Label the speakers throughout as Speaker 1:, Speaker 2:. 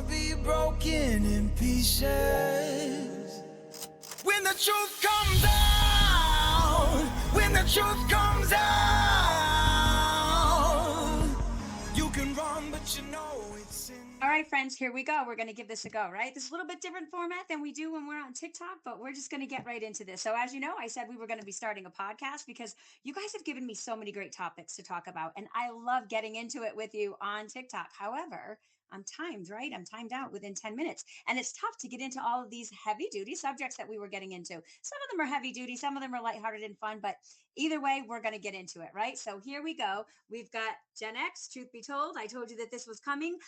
Speaker 1: be broken in pieces. When the truth comes out, when the truth comes out, you can run, but you know it's in.
Speaker 2: All right, friends, here we go. We're going to give this a go, right? This is a little bit different format than we do when we're on TikTok, but we're just going to get right into this. So, as you know, I said we were going to be starting a podcast because you guys have given me so many great topics to talk about, and I love getting into it with you on TikTok. However, I'm timed, right? I'm timed out within 10 minutes. And it's tough to get into all of these heavy duty subjects that we were getting into. Some of them are heavy duty, some of them are lighthearted and fun, but either way, we're going to get into it, right? So here we go. We've got Gen X, truth be told. I told you that this was coming.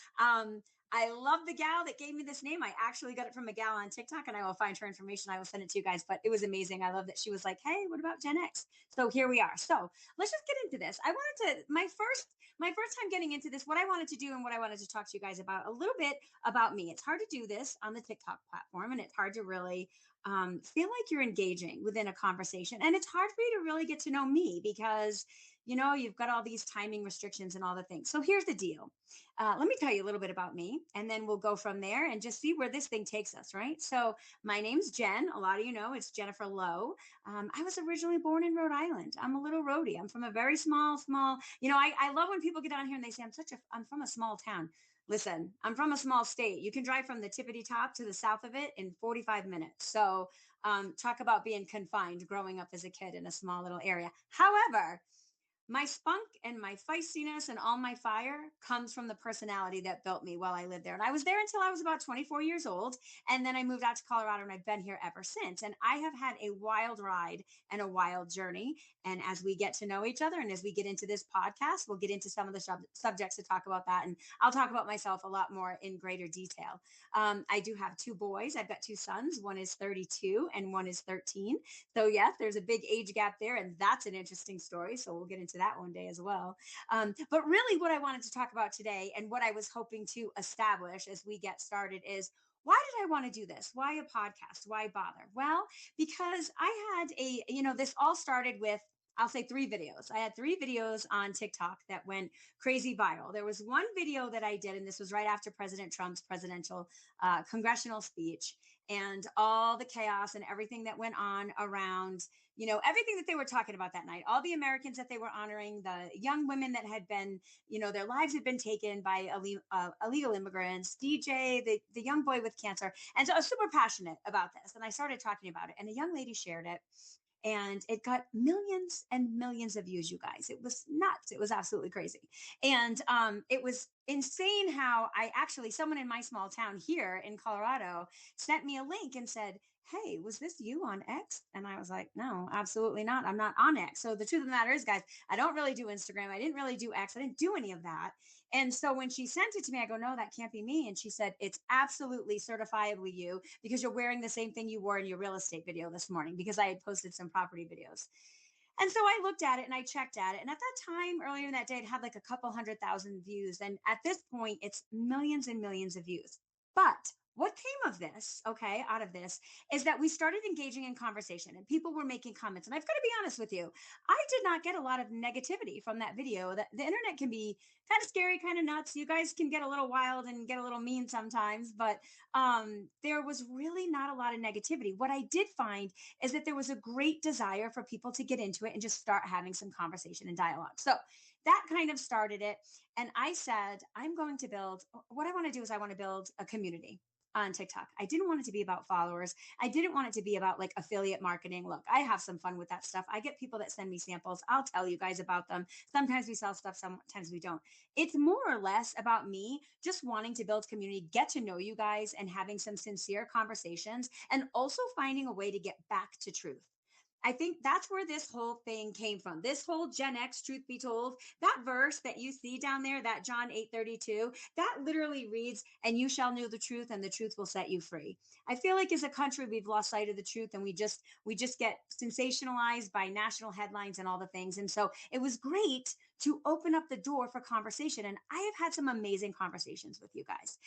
Speaker 2: I love the gal that gave me this name. I actually got it from a gal on TikTok, and I will find her information. I will send it to you guys, but it was amazing. I love that she was like, hey, what about Gen X? So here we are. So let's just get into this. I wanted to, my first time getting into this, what I wanted to do and what I wanted to talk to you guys about a little bit about me. It's hard to do this on the TikTok platform, and it's hard to really feel like you're engaging within a conversation. And it's hard for you to really get to know me because, you've got all these timing restrictions and all the things. So here's the deal. Let me tell you a little bit about me, and then we'll go from there and just see where this thing takes us, right? So my name's Jen. A lot of you know it's Jennifer Lowe. I was originally born in Rhode Island. I'm a little roadie. I'm from a very small, I love when people get on here and they say, I'm from a small town. Listen, I'm from a small state. You can drive from the tippity top to the south of it in 45 minutes. So talk about being confined growing up as a kid in a small little area. However, my spunk and my feistiness and all my fire comes from the personality that built me while I lived there. And I was there until I was about 24 years old. And then I moved out to Colorado and I've been here ever since. And I have had a wild ride and a wild journey. And as we get to know each other and as we get into this podcast, we'll get into some of the subjects to talk about that. And I'll talk about myself a lot more in greater detail. I do have two boys. I've got two sons. One is 32 and one is 13. So, yes, there's a big age gap there. And that's an interesting story. So we'll get into that one day as well. But really, what I wanted to talk about today and what I was hoping to establish as we get started is why did I want to do this? Why a podcast? Why bother? Well, because I had this all started with, I'll say 3 videos. I had 3 videos on TikTok that went crazy viral. There was one video that I did, and this was right after President Trump's presidential congressional speech and all the chaos and everything that went on around, everything that they were talking about that night, all the Americans that they were honoring, the young women that had been, their lives had been taken by illegal immigrants, DJ, the young boy with cancer. And so I was super passionate about this. And I started talking about it. And a young lady shared it and it got millions and millions of views, you guys. It was nuts. It was absolutely crazy. And it was insane how someone in my small town here in Colorado sent me a link and said, hey, was this you on X? And I was like, no, absolutely not. I'm not on X. So the truth of the matter is, guys, I don't really do Instagram. I didn't really do X. I didn't do any of that. And so when she sent it to me, I go, no, that can't be me. And she said, it's absolutely certifiably you because you're wearing the same thing you wore in your real estate video this morning because I had posted some property videos. And so I looked at it and I checked at it. And at that time, earlier in that day, it had like a couple 100,000 views. And at this point, it's millions and millions of views. But what came of this, okay, out of this, is that we started engaging in conversation and people were making comments. And I've got to be honest with you, I did not get a lot of negativity from that video. That the internet can be kind of scary, kind of nuts. You guys can get a little wild and get a little mean sometimes, but there was really not a lot of negativity. What I did find is that there was a great desire for people to get into it and just start having some conversation and dialogue. So that kind of started it. And I said, what I want to do is I want to build a community on TikTok. I didn't want it to be about followers. I didn't want it to be about like affiliate marketing. Look, I have some fun with that stuff. I get people that send me samples. I'll tell you guys about them. Sometimes we sell stuff, sometimes we don't. It's more or less about me just wanting to build community, get to know you guys and having some sincere conversations and also finding a way to get back to truth. I think that's where this whole thing came from. This whole Gen X, truth be told, that verse that you see down there, that John 8:32, that literally reads, and you shall know the truth and the truth will set you free. I feel like as a country, we've lost sight of the truth and we just get sensationalized by national headlines and all the things. And so it was great to open up the door for conversation. And I have had some amazing conversations with you guys.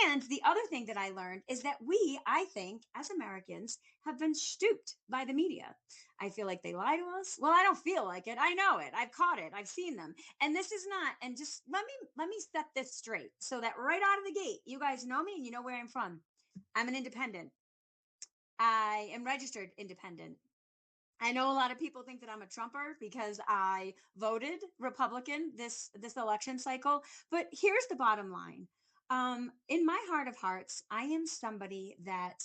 Speaker 2: And the other thing that I learned is that we, I think, as Americans, have been stooped by the media. I feel like they lie to us. Well, I don't feel like it. I know it. I've caught it. I've seen them. And this is not, and just let me set this straight so that right out of the gate, you guys know me and you know where I'm from. I'm an independent. I am registered independent. I know a lot of people think that I'm a Trumper because I voted Republican this election cycle, but here's the bottom line. In my heart of hearts, I am somebody that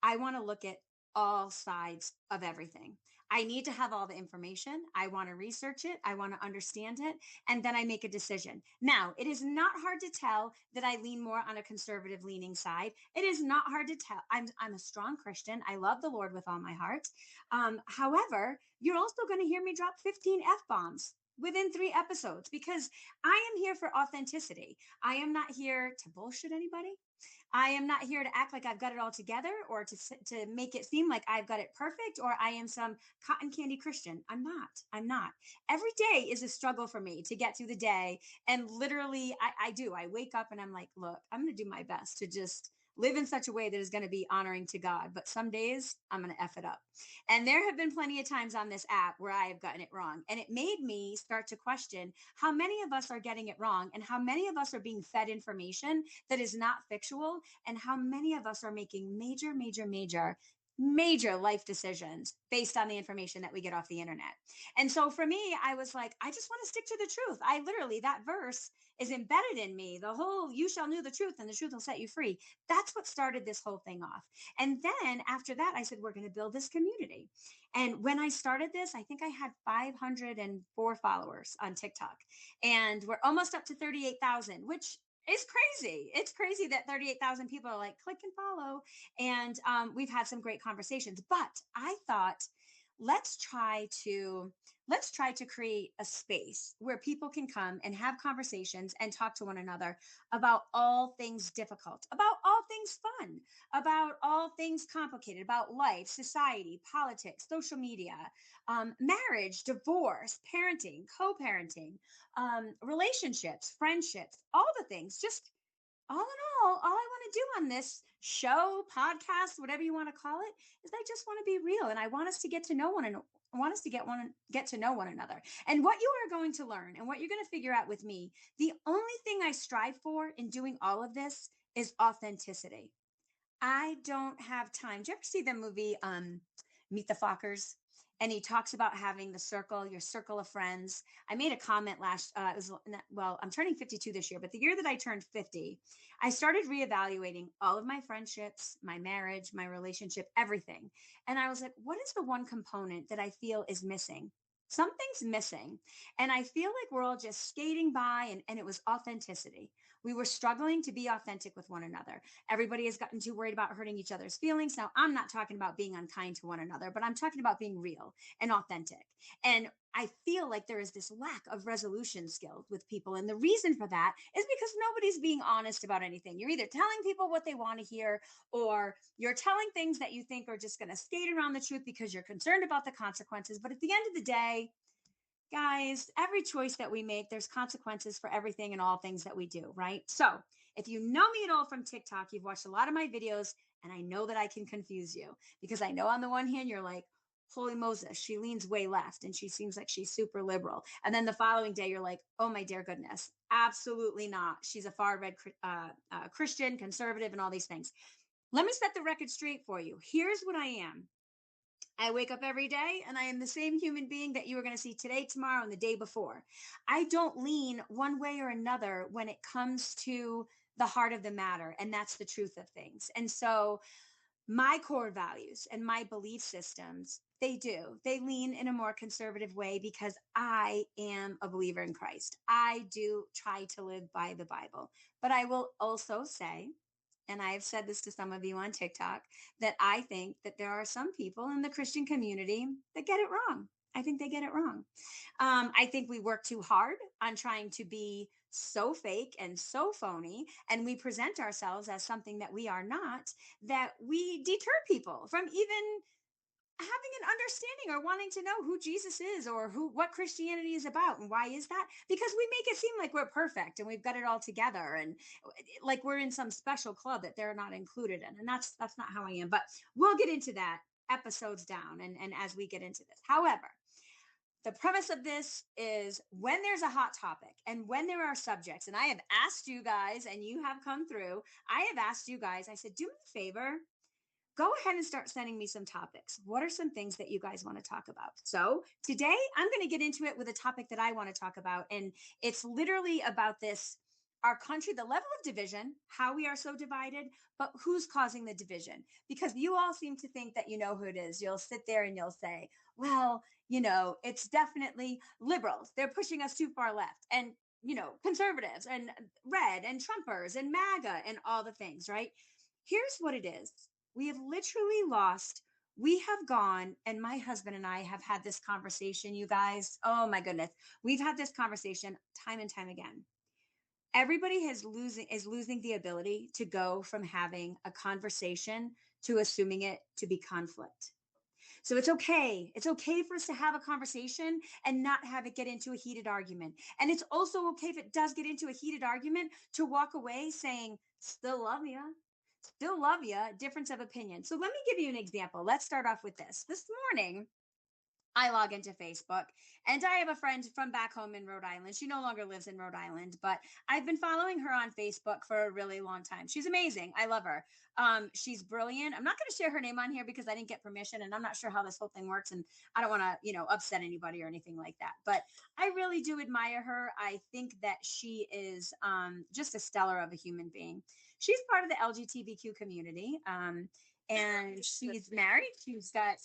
Speaker 2: I want to look at all sides of everything. I need to have all the information. I want to research it. I want to understand it. And then I make a decision. Now, it is not hard to tell that I lean more on a conservative leaning side. It is not hard to tell. I'm a strong Christian. I love the Lord with all my heart. However, you're also going to hear me drop 15 F bombs within 3 episodes because I am here for authenticity. I am not here to bullshit anybody. I am not here to act like I've got it all together or to make it seem like I've got it perfect or I am some cotton candy Christian. I'm not. I'm not. Every day is a struggle for me to get through the day. And literally, I do. I wake up and I'm like, look, I'm going to do my best to just live in such a way that is going to be honoring to God. But some days I'm going to F it up. And there have been plenty of times on this app where I have gotten it wrong. And it made me start to question how many of us are getting it wrong and how many of us are being fed information that is not factual and how many of us are making major life decisions based on the information that we get off the internet. And so for me, I was like, I just want to stick to the truth. I literally, that verse is embedded in me. The whole, you shall know the truth and the truth will set you free. That's what started this whole thing off. And then after that, I said, we're going to build this community. And when I started this, I think I had 504 followers on TikTok. And we're almost up to 38,000, which is crazy. It's crazy that 38,000 people are like, click and follow. And we've had some great conversations. But I thought, let's try to let's try to create a space where people can come and have conversations and talk to one another about all things difficult, about all things fun, about all things complicated, about life, society, politics, social media, marriage, divorce, parenting, co-parenting, relationships, friendships, all the things. Just all in all I want to do on this show, podcast, whatever you want to call it, is I just want to be real and I want us to get to know one another. I want us to get to know one another. And what you are going to learn and what you're going to figure out with me, the only thing I strive for in doing all of this is authenticity. I don't have time. Did you ever see the movie Meet the Fockers? And he talks about having the circle, your circle of friends. I made a comment it was, well, I'm turning 52 this year, but the year that I turned 50, I started reevaluating all of my friendships, my marriage, my relationship, everything. And I was like, what is the one component that I feel is missing? Something's missing. And I feel like we're all just skating by, and it was authenticity. We were struggling to be authentic with one another. Everybody has gotten too worried about hurting each other's feelings. Now, I'm not talking about being unkind to one another, but I'm talking about being real and authentic. And I feel like there is this lack of resolution skills with people. And the reason for that is because nobody's being honest about anything. You're either telling people what they want to hear, or you're telling things that you think are just going to skate around the truth because you're concerned about the consequences. But at the end of the day, guys, every choice that we make, there's consequences for everything and all things that we do, right? So if you know me at all from TikTok, you've watched a lot of my videos, and I know that I can confuse you because I know on the one hand, you're like, holy Moses, she leans way left and she seems like she's super liberal. And then the following day, you're like, oh my dear goodness, absolutely not. She's a far red Christian, conservative, and all these things. Let me set the record straight for you. Here's what I am. I wake up every day and I am the same human being that you are going to see today, tomorrow, and the day before. I don't lean one way or another when it comes to the heart of the matter, and that's the truth of things. And so my core values and my belief systems, they lean in a more conservative way because I am a believer in Christ. I do try to live by the Bible, but I will also say, and I have said this to some of you on TikTok, that I think that there are some people in the Christian community that get it wrong. I think they get it wrong. I think we work too hard on trying to be so fake and so phony, and we present ourselves as something that we are not, that we deter people from even having an understanding or wanting to know who Jesus is or what Christianity is about. And why is that? Because we make it seem like we're perfect and we've got it all together, and like we're in some special club that they're not included in. And that's not how I am. But we'll get into that episodes down and as we get into this. However, the premise of this is when there's a hot topic and when there are subjects, and I have asked you guys, and you have come through, I have asked you guys, I said, do me a favor, go ahead and start sending me some topics. What are some things that you guys want to talk about? So today I'm going to get into it with a topic that I want to talk about. And it's literally about this, our country, the level of division, how we are so divided, but who's causing the division? Because you all seem to think that you know who it is. You'll sit there and you'll say, well, it's definitely liberals. They're pushing us too far left. And, conservatives and red and Trumpers and MAGA and all the things, right? Here's what it is. We have literally lost. We have gone, and my husband and I have had this conversation, you guys. Oh my goodness. We've had this conversation time and time again. Everybody is losing the ability to go from having a conversation to assuming it to be conflict. So it's okay. It's okay for us to have a conversation and not have it get into a heated argument. And it's also okay if it does get into a heated argument to walk away saying, still love you. Still love you. Difference of opinion. So let me give you an example. Let's start off with this. This morning, I log into Facebook and I have a friend from back home in Rhode Island. She no longer lives in Rhode Island, but I've been following her on Facebook for a really long time. She's amazing. I love her. She's brilliant. I'm not going to share her name on here because I didn't get permission and I'm not sure how this whole thing works. And I don't want to, upset anybody or anything like that. But I really do admire her. I think that she is just a stellar of a human being. She's part of the LGBTQ community. And she's married. She's got,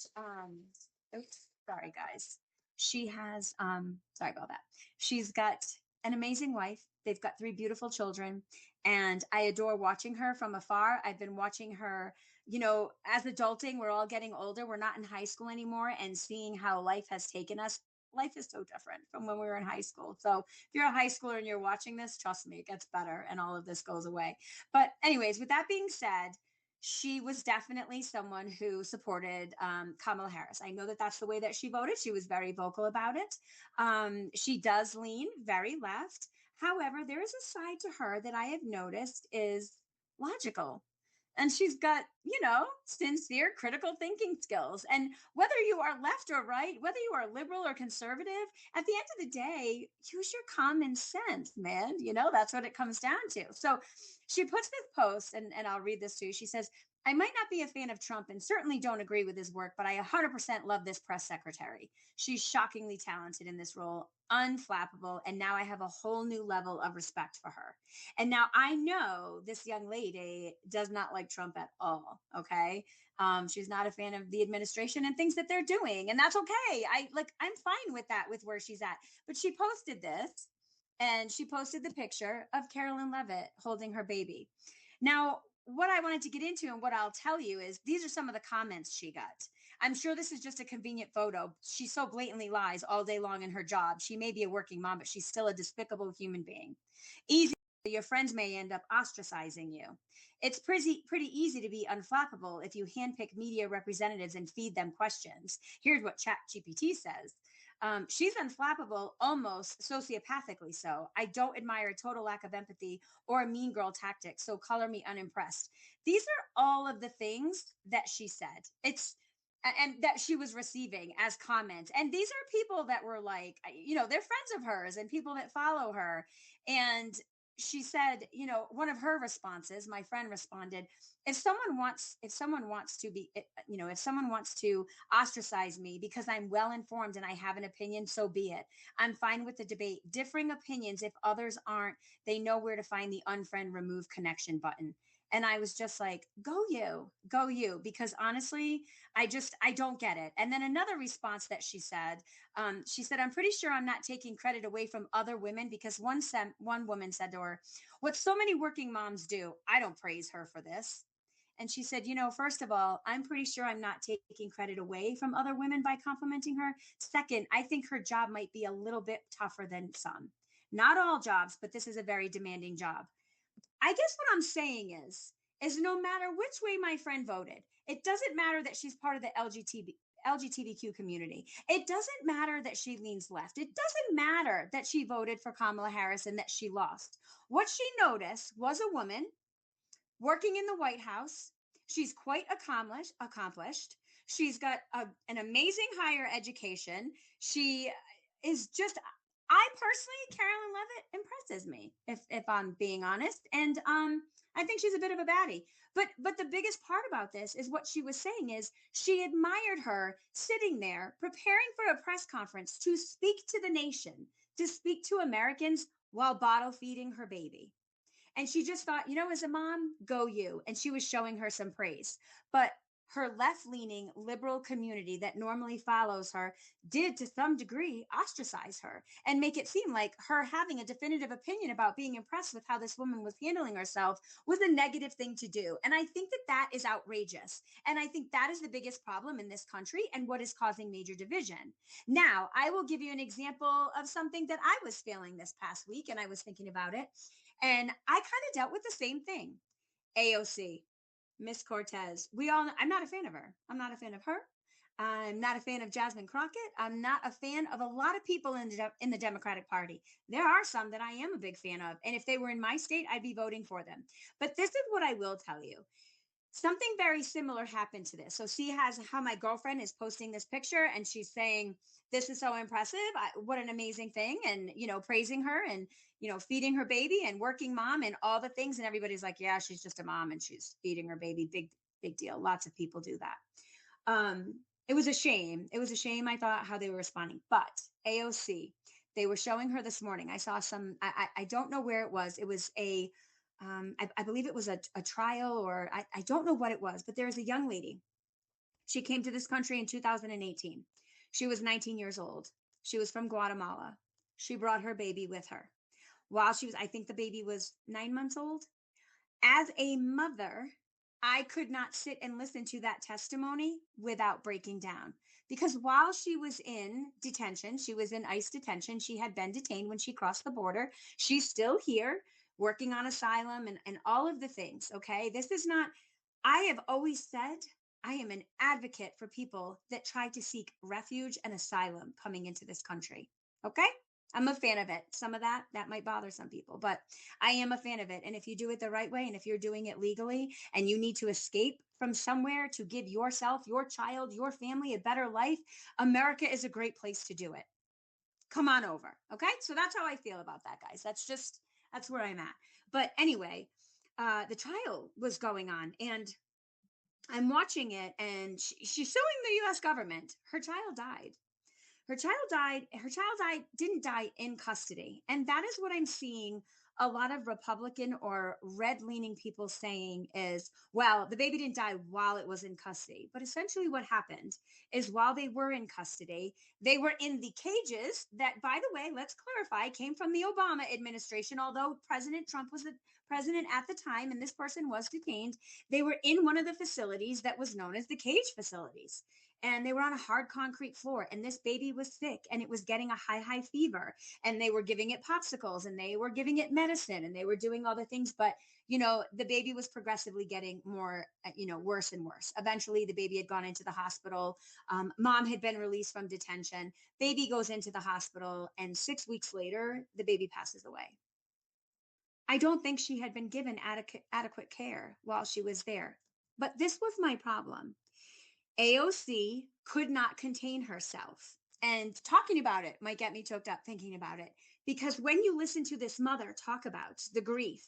Speaker 2: oops, sorry guys, she has sorry about that, she's got an amazing wife. They've got three beautiful children, and I adore watching her from afar. I've been watching her, as adulting, we're all getting older, we're not in high school anymore, and seeing how life has taken us. Life is so different from when we were in high school. So if you're a high schooler and you're watching this, trust me, it gets better and all of this goes away. But anyways, with that being said, she was definitely someone who supported Kamala Harris. I know that that's the way that she voted. She was very vocal about it. She does lean very left. However, there is a side to her that I have noticed is logical. And she's got, sincere critical thinking skills. And whether you are left or right, whether you are liberal or conservative, at the end of the day, use your common sense, man. That's what it comes down to. So she puts this post, and I'll read this to you. She says, I might not be a fan of Trump and certainly don't agree with his work, but I 100% love this press secretary. She's shockingly talented in this role, unflappable, and now I have a whole new level of respect for her. And now I know this young lady does not like Trump at all. Okay. She's not a fan of the administration and things that they're doing. And that's okay. I'm fine with that, with where she's at. But she posted this, and she posted the picture of Carolyn Levitt holding her baby. Now, what I wanted to get into and what I'll tell you is these are some of the comments she got. I'm sure this is just a convenient photo. She so blatantly lies all day long in her job. She may be a working mom, but she's still a despicable human being. Easy. Your friends may end up ostracizing you. It's pretty easy to be unflappable if you handpick media representatives and feed them questions. Here's what ChatGPT says. She's unflappable, almost sociopathically so. I don't admire a total lack of empathy or a mean girl tactic, so color me unimpressed. These are all of the things that she said. And that she was receiving as comments. And these are people that were like, they're friends of hers and people that follow her. And she said, one of her responses, my friend responded, if someone wants to ostracize me because I'm well informed and I have an opinion, so be it. I'm fine with the debate. Differing opinions, if others aren't, they know where to find the unfriend remove connection button. And I was just like, go you, because honestly, I don't get it. And then another response that she said, I'm pretty sure I'm not taking credit away from other women, because one woman said to her, what so many working moms do, I don't praise her for this. And she said, first of all, I'm pretty sure I'm not taking credit away from other women by complimenting her. Second, I think her job might be a little bit tougher than some. Not all jobs, but this is a very demanding job. I guess what I'm saying is no matter which way my friend voted, it doesn't matter that she's part of the LGBTQ community. It doesn't matter that she leans left. It doesn't matter that she voted for Kamala Harris and that she lost. What she noticed was a woman working in the White House. She's quite accomplished. She's got an amazing higher education. She is just, I personally, Carolyn Levitt impresses me, if I'm being honest. And I think she's a bit of a baddie. But the biggest part about this is what she was saying is she admired her sitting there preparing for a press conference to speak to the nation, to speak to Americans while bottle feeding her baby. And she just thought, as a mom, go you. And she was showing her some praise. But her left leaning liberal community that normally follows her did to some degree ostracize her and make it seem like her having a definitive opinion about being impressed with how this woman was handling herself was a negative thing to do. And I think that that is outrageous. And I think that is the biggest problem in this country and what is causing major division. Now, I will give you an example of something that I was feeling this past week, and I was thinking about it. And I kind of dealt with the same thing. AOC, Miss Cortez. I'm not a fan of her. I'm not a fan of her. I'm not a fan of Jasmine Crockett. I'm not a fan of a lot of people in the Democratic Party. There are some that I am a big fan of. And if they were in my state, I'd be voting for them. But this is what I will tell you. Something very similar happened to this. So see how my girlfriend is posting this picture and she's saying, this is so impressive. What an amazing thing. And, praising her and, feeding her baby and working mom and all the things. And everybody's like, yeah, she's just a mom and she's feeding her baby. Big deal. Lots of people do that. It was a shame. It was a shame, I thought, how they were responding. But AOC, they were showing her this morning. I saw I don't know where it was. It was I believe it was a trial, or I don't know what it was, but there's a young lady. She came to this country in 2018. She was 19 years old. She was from Guatemala. She brought her baby with her. I think the baby was 9 months old. As a mother, I could not sit and listen to that testimony without breaking down. Because while she was in detention, she was in ICE detention. She had been detained when she crossed the border. She's still here working on asylum and all of the things. Okay. I have always said I am an advocate for people that try to seek refuge and asylum coming into this country. Okay. I'm a fan of it. Some of that might bother some people, but I am a fan of it. And if you do it the right way, and if you're doing it legally and you need to escape from somewhere to give yourself, your child, your family a better life, America is a great place to do it. Come on over. Okay. So that's how I feel about that, guys. That's where I'm at. But anyway, the trial was going on and I'm watching it and she's suing the US government. Her child died. Her child didn't die in custody. And that is what I'm seeing a lot of Republican or red leaning people saying is, well, the baby didn't die while it was in custody. But essentially what happened is while they were in custody, they were in the cages that, by the way, let's clarify, came from the Obama administration. Although President Trump was the president at the time and this person was detained, they were in one of the facilities that was known as the cage facilities. And they were on a hard concrete floor and this baby was sick and it was getting a high fever and they were giving it popsicles and they were giving it medicine and they were doing all the things. But, the baby was progressively getting more, worse and worse. Eventually the baby had gone into the hospital. Mom had been released from detention. Baby goes into the hospital and 6 weeks later, the baby passes away. I don't think she had been given adequate care while she was there. But this was my problem. AOC could not contain herself. And talking about it might get me choked up thinking about it. Because when you listen to this mother talk about the grief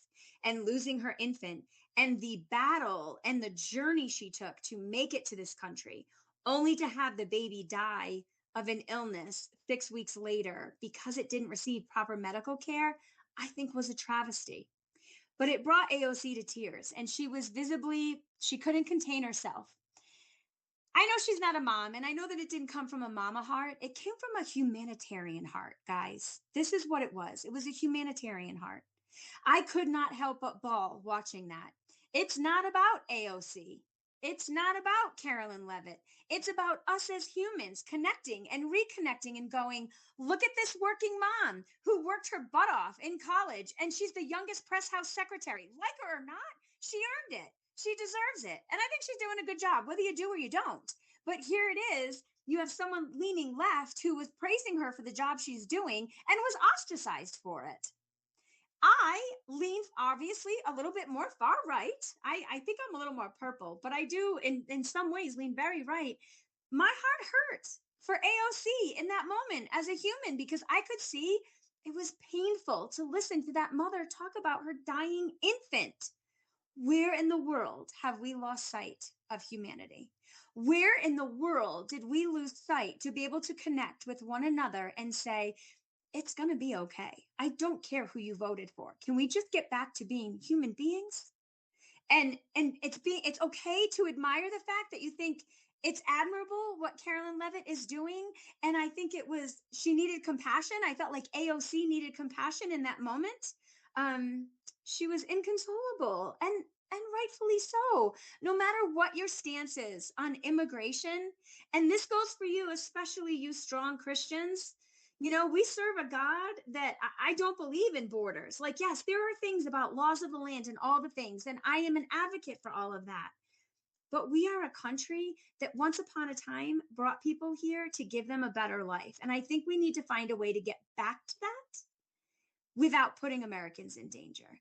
Speaker 2: and losing her infant and the battle and the journey she took to make it to this country, only to have the baby die of an illness 6 weeks later because it didn't receive proper medical care, I think was a travesty. But it brought AOC to tears and she couldn't contain herself. I know she's not a mom, and I know that it didn't come from a mama heart. It came from a humanitarian heart, guys. This is what it was. It was a humanitarian heart. I could not help but bawl watching that. It's not about AOC. It's not about Carolyn Levitt. It's about us as humans connecting and reconnecting and going, look at this working mom who worked her butt off in college, and she's the youngest press house secretary. Like her or not, she earned it. She deserves it. And I think she's doing a good job, whether you do or you don't. But here it is. You have someone leaning left who was praising her for the job she's doing and was ostracized for it. I lean obviously a little bit more far right. I think I'm a little more purple, but I do in some ways lean very right. My heart hurts for AOC in that moment as a human because I could see it was painful to listen to that mother talk about her dying infant. Where in the world have we lost sight of humanity? Where in the world did we lose sight to be able to connect with one another and say, it's going to be okay. I don't care who you voted for. Can we just get back to being human beings? And it's okay to admire the fact that you think it's admirable what Carolyn Levitt is doing. And I think it was she needed compassion. I felt like AOC needed compassion in that moment. Um, she was inconsolable and rightfully so. No matter what your stance is on immigration, and this goes for you, especially you strong Christians. We serve a God that I don't believe in borders. Like, yes, there are things about laws of the land and all the things, and I am an advocate for all of that. But we are a country that once upon a time brought people here to give them a better life. And I think we need to find a way to get back to that without putting Americans in danger.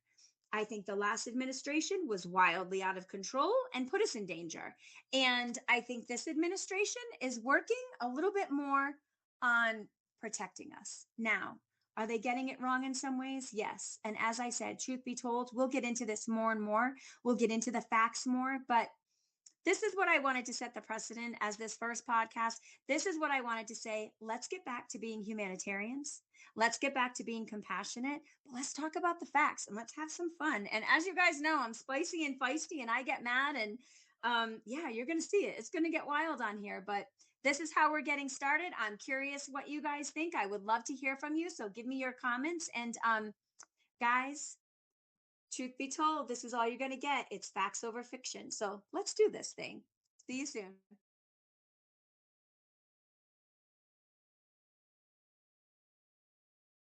Speaker 2: I think the last administration was wildly out of control and put us in danger. And I think this administration is working a little bit more on protecting us. Now, are they getting it wrong in some ways? Yes. And as I said, truth be told, we'll get into this more and more. We'll get into the facts more. But this is what I wanted to set the precedent as this first podcast. This is what I wanted to say. Let's get back to being humanitarians. Let's get back to being compassionate. But let's talk about the facts and let's have some fun. And as you guys know, I'm spicy and feisty and I get mad. And yeah, you're going to see it. It's going to get wild on here. But this is how we're getting started. I'm curious what you guys think. I would love to hear from you. So give me your comments. And guys, truth be told, this is all you're going to get. It's facts over fiction. So let's do this thing. See you soon.